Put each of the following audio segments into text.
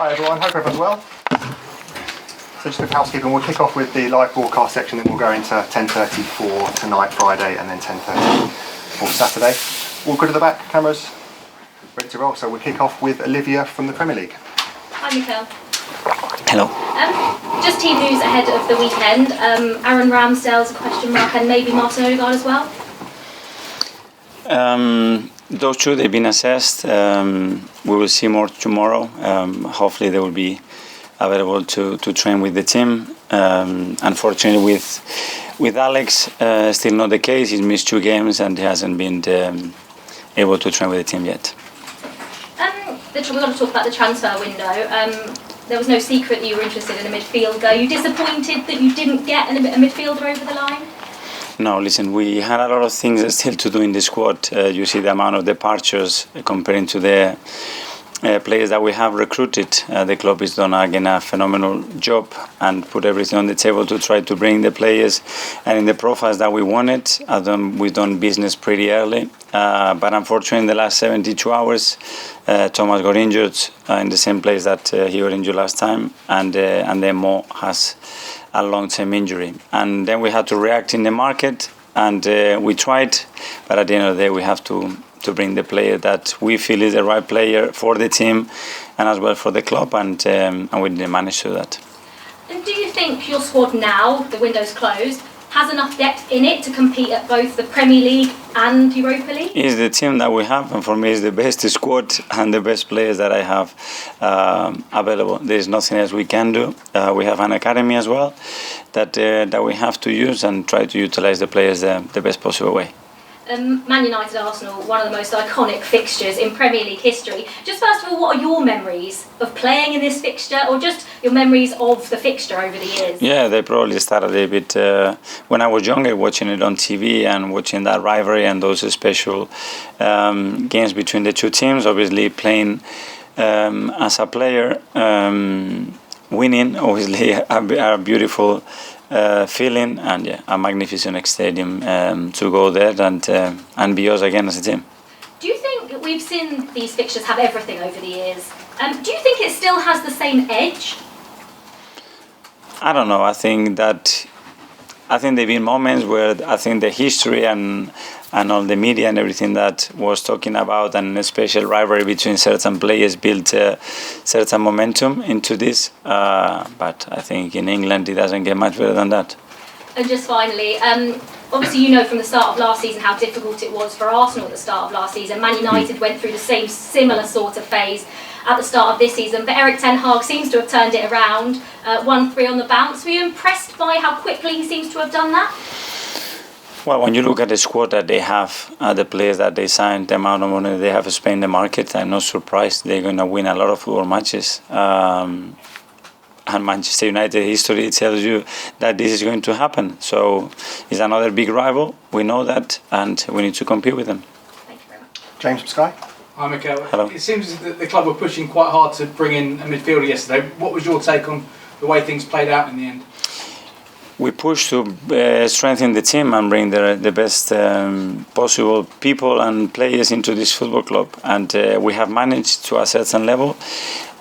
Hi everyone, hope everyone's well. So just a housekeeping, we'll kick off with the live broadcast section, then we'll go into 10:30 for tonight, Friday, and then 10:30 for Saturday. All good at the back, cameras ready to roll. So we'll kick off with Olivia from the Premier League. Hi Mikel. Hello. Just team news ahead of the weekend. Aaron Ramsdale's a question mark, and maybe Martin Odegaard as well. Those two, they've been assessed. We will see more tomorrow. Hopefully they will be available to train with the team. Unfortunately with Alex, still not the case. He's missed 2 games and he hasn't been able to train with the team yet. We've got to talk about the transfer window. There was no secret that you were interested in a midfielder. Are you disappointed that you didn't get a midfielder over the line? No, listen, we had a lot of things still to do in the squad. You see the amount of departures comparing to the players that we have recruited. The club has done again a phenomenal job and put everything on the table to try to bring the players and in the profiles that we wanted. We've done business pretty early, but unfortunately in the last 72 hours, Thomas got injured in the same place that he got injured last time, and then Mo has a long-term injury. And then we had to react in the market, and we tried, but at the end of the day we have to bring the player that we feel is the right player for the team and as well for the club, and we didn't manage to do that. And do you think your squad now, the window's closed, has enough depth in it to compete at both the Premier League and Europa League? It's the team that we have, and for me it's the best squad and the best players that I have available. There's nothing else we can do. We have an academy as well that we have to use and try to utilize the players the best possible way. Man United Arsenal, one of the most iconic fixtures in Premier League history. Just first of all, what are your memories of playing in this fixture, or just your memories of the fixture over the years? Yeah, they probably started a bit when I was younger, watching it on TV and watching that rivalry and those special games between the two teams. Obviously, playing as a player, winning, obviously a beautiful feeling, and yeah, a magnificent stadium to go there and be us again as a team. Do you think we've seen these fixtures have everything over the years? Do you think it still has the same edge? I don't know. I think there've been moments where I think the history and all the media and everything that was talking about, and a special rivalry between certain players built certain momentum into this. But I think in England it doesn't get much better than that. And just finally, obviously you know from the start of last season how difficult it was for Arsenal at the start of last season. Man United went through the similar sort of phase at the start of this season, but Erik Ten Hag seems to have turned it around, 1-3 on the bounce. Were you impressed by how quickly he seems to have done that? Well, when you look at the squad that they have, the players that they signed, the amount of money they have spent in the market, I'm not surprised they're going to win a lot of football matches. And Manchester United history tells you that this is going to happen. So it's another big rival. We know that, and we need to compete with them. Thank you very much. James from Sky. Hi Mikel. Hello. It seems that the club were pushing quite hard to bring in a midfielder yesterday. What was your take on the way things played out in the end? We pushed to strengthen the team and bring the best possible people and players into this football club, and we have managed to a certain level,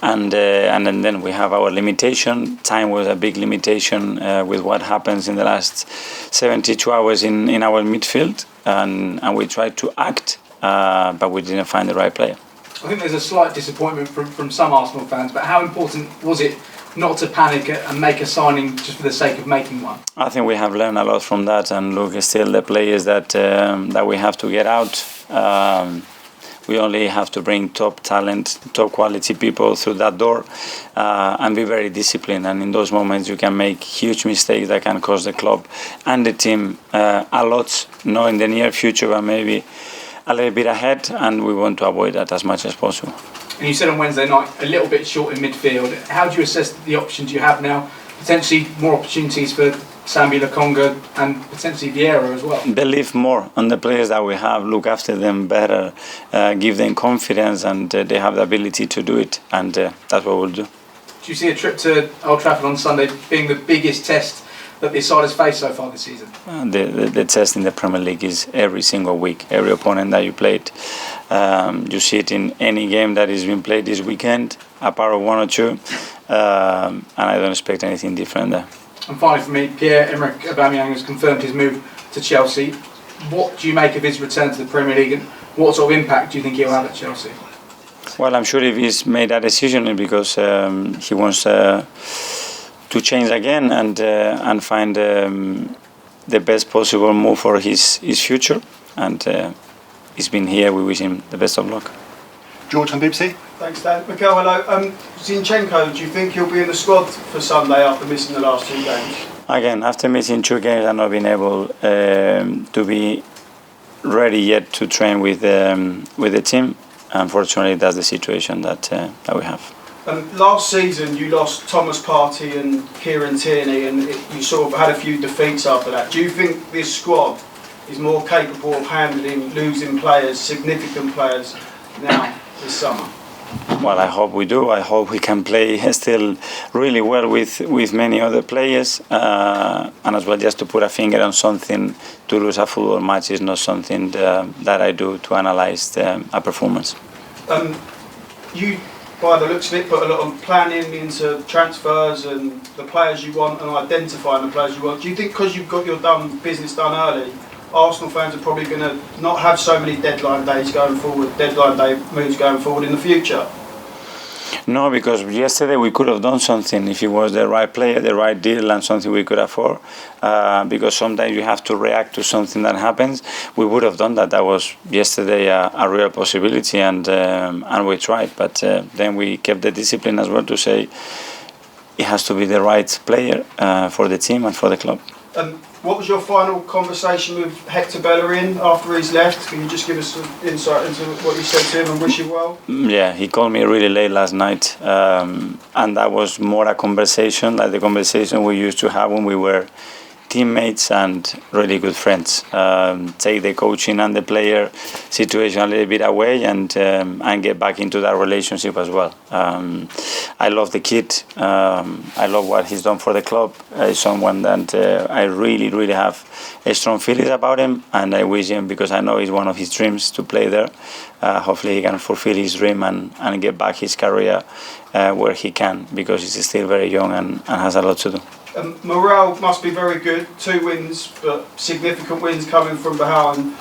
and then we have our limitation. Time was a big limitation with what happens in the last 72 hours in our midfield, and we tried to act, but we didn't find the right player. I think there's a slight disappointment from some Arsenal fans, but how important was it not to panic and make a signing just for the sake of making one? I think we have learned a lot from that, and look, still the players that we have to get out. We only have to bring top talent, top quality people through that door, and be very disciplined. And in those moments, you can make huge mistakes that can cost the club and the team a lot. Not in the near future, but maybe a little bit ahead, and we want to avoid that as much as possible. And you said on Wednesday night, a little bit short in midfield. How do you assess the options you have now? Potentially more opportunities for Sambi Lokonga and potentially Vieira as well. Believe more on the players that we have, look after them better, give them confidence, and they have the ability to do it, and that's what we'll do. Do you see a trip to Old Trafford on Sunday being the biggest test that this side has faced so far this season? The test in the Premier League is every single week, every opponent that you played. You see it in any game that is being played this weekend. apart of one or two, and I don't expect anything different there. And finally for me, Pierre-Emerick Aubameyang has confirmed his move to Chelsea. What do you make of his return to the Premier League, and what sort of impact do you think he'll have at Chelsea? Well, I'm sure if he's made that decision because he wants to change again and find the best possible move for his future. And he's been here. We wish him the best of luck. George from BBC. Thanks, Dan. Mikel, hello. Zinchenko, do you think he'll be in the squad for Sunday after missing the last 2 games? Again, after missing 2 games and not being able to be ready yet to train with the team, unfortunately, that's the situation that we have. Last season, you lost Thomas Partey and Kieran Tierney, and you sort of had a few defeats after that. Do you think this squad is more capable of handling losing players, significant players, now this summer? Well, I hope we do. I hope we can play still really well with many other players, and as well, just to put a finger on something, to lose a football match is not something that I do to analyse a performance. You, by the looks of it, put a lot of planning into transfers and the players you want and identifying the players you want. Do you think because you've got your business done early, Arsenal fans are probably going to not have so many deadline days going forward, deadline day moves going forward in the future? No, because yesterday we could have done something if it was the right player, the right deal, and something we could afford. Because sometimes you have to react to something that happens. We would have done that. That was yesterday a real possibility, and we tried. But then we kept the discipline as well to say it has to be the right player for the team and for the club. What was your final conversation with Hector Bellerin after he's left? Can you just give us some insight into what you said to him and wish him well? Yeah, he called me really late last night, and that was more a conversation, like the conversation we used to have when we were teammates and really good friends. Take the coaching and the player situation a little bit away and get back into that relationship as well. I love the kid. I love what he's done for the club. He's someone that I really have a strong feelings about him, and I wish him, because I know it's one of his dreams to play there. Hopefully he can fulfill his dream and get back his career where he can, because he's still very young and has a lot to do. Morale must be very good. 2 wins, but significant wins coming from behind.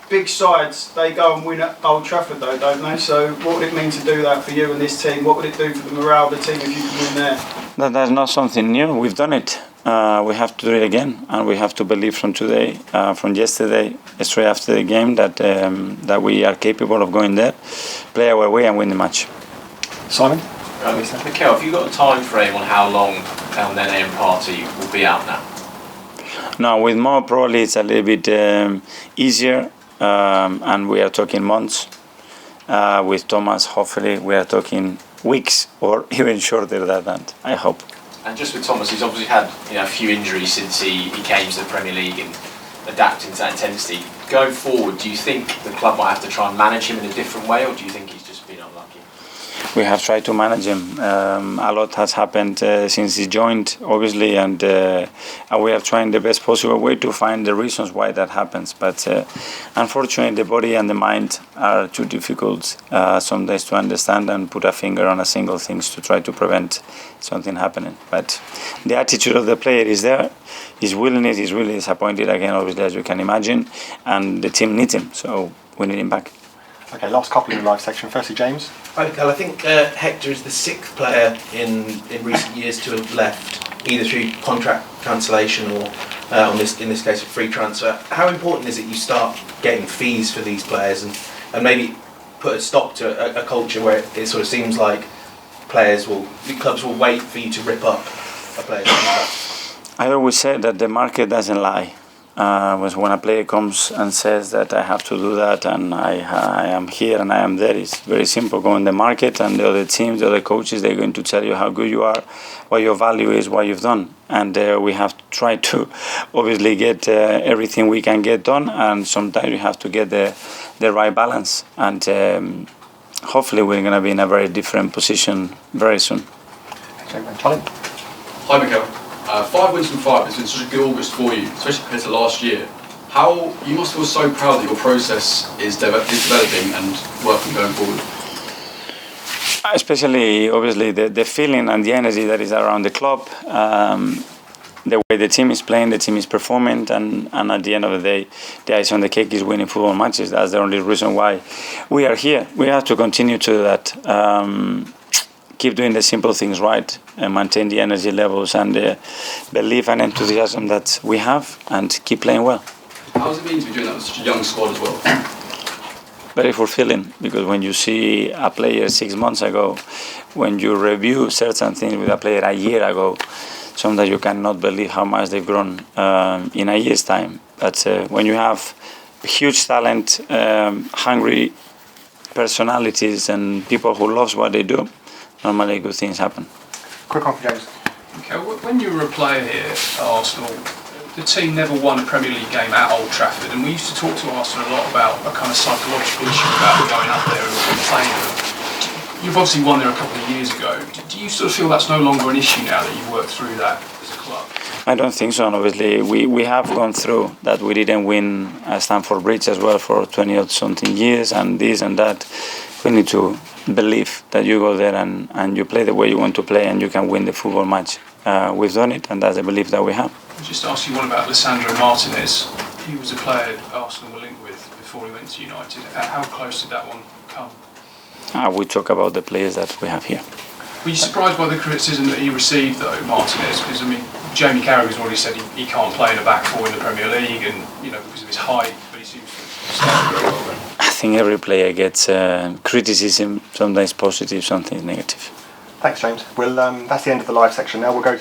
Big sides, they go and win at Old Trafford though, don't they? So what would it mean to do that for you and this team? What would it do for the morale of the team if you could win there? That's not something new. We've done it. We have to do it again, and we have to believe from today, from yesterday, straight after the game, that we are capable of going there, play our way and win the match. Simon? Mikel, have you got a time frame on how long Elneny and Partey will be out now? No, with Mo probably it's a little bit easier, and we are talking months. With Thomas, hopefully we are talking weeks or even shorter than that, I hope. And just with Thomas, he's obviously had a few injuries since he came to the Premier League and adapting to that intensity. Going forward, do you think the club might have to try and manage him in a different way, or do you think he's just been unlucky? We have tried to manage him. A lot has happened since he joined, obviously, and we are trying the best possible way to find the reasons why that happens. But unfortunately, the body and the mind are too difficult sometimes to understand and put a finger on a single thing to try to prevent something happening. But the attitude of the player is there. His willingness is really disappointed again, obviously, as you can imagine, and the team needs him, so we need him back. Okay, last couple in the live section. Firstly, James. Hi, Mikel. I think Hector is the 6th player in recent years to have left, either through contract cancellation or, in this case, a free transfer. How important is it you start getting fees for these players and maybe put a stop to a culture where it sort of seems like clubs will wait for you to rip up a player's contract? I always say that the market doesn't lie. When a player comes and says that I have to do that and I am here and I am there, it's very simple. Go in the market and the other teams, the other coaches, they're going to tell you how good you are, what your value is, what you've done. And we have to try to obviously get everything we can get done, and sometimes you have to get the right balance. And hopefully we're going to be in a very different position very soon. Charlie? Hi Mikel. 5 wins from 5 has been such a good August for you, especially compared to last year. You must feel so proud that your process is developing and working going forward. Especially, obviously, the feeling and the energy that is around the club, the way the team is playing, the team is performing, and at the end of the day, the icing on the cake is winning football matches. That's the only reason why we are here. We have to continue to do that. Keep doing the simple things right and maintain the energy levels and the belief and enthusiasm that we have, and keep playing well. How has it been to be doing that with such a young squad as well? Very fulfilling, because when you see a player 6 months ago, when you review certain things with a player a year ago, sometimes you cannot believe how much they've grown in a year's time. But when you have huge talent, hungry personalities, and people who love what they do, normally good things happen. Quick one for James. Okay, when you were a player here at Arsenal, the team never won a Premier League game at Old Trafford, and we used to talk to Arsenal a lot about a kind of psychological issue about going up there and playing them. You've obviously won there a couple of years ago. Do you sort of feel that's no longer an issue now that you've worked through that as a club? I don't think so, and obviously we have gone through that. We didn't win Stamford Bridge as well for 20 or something years, and this and that. We need to believe that you go there and you play the way you want to play, and you can win the football match. We've done it, and that's the belief that we have. I'll just ask you one about Lisandro Martinez. He was a player Arsenal were linked with before he went to United. How close did that one come? We talk about the players that we have here. Were you surprised by the criticism that he received, though, Martinez? Because, I mean, Jamie Carragher's already said he can't play in the back four in the Premier League, and, you know, because of his height, but he seems to stand very well there. I think every player gets criticism, sometimes positive, sometimes negative. Thanks, James. Well, that's the end of the live section now. We'll go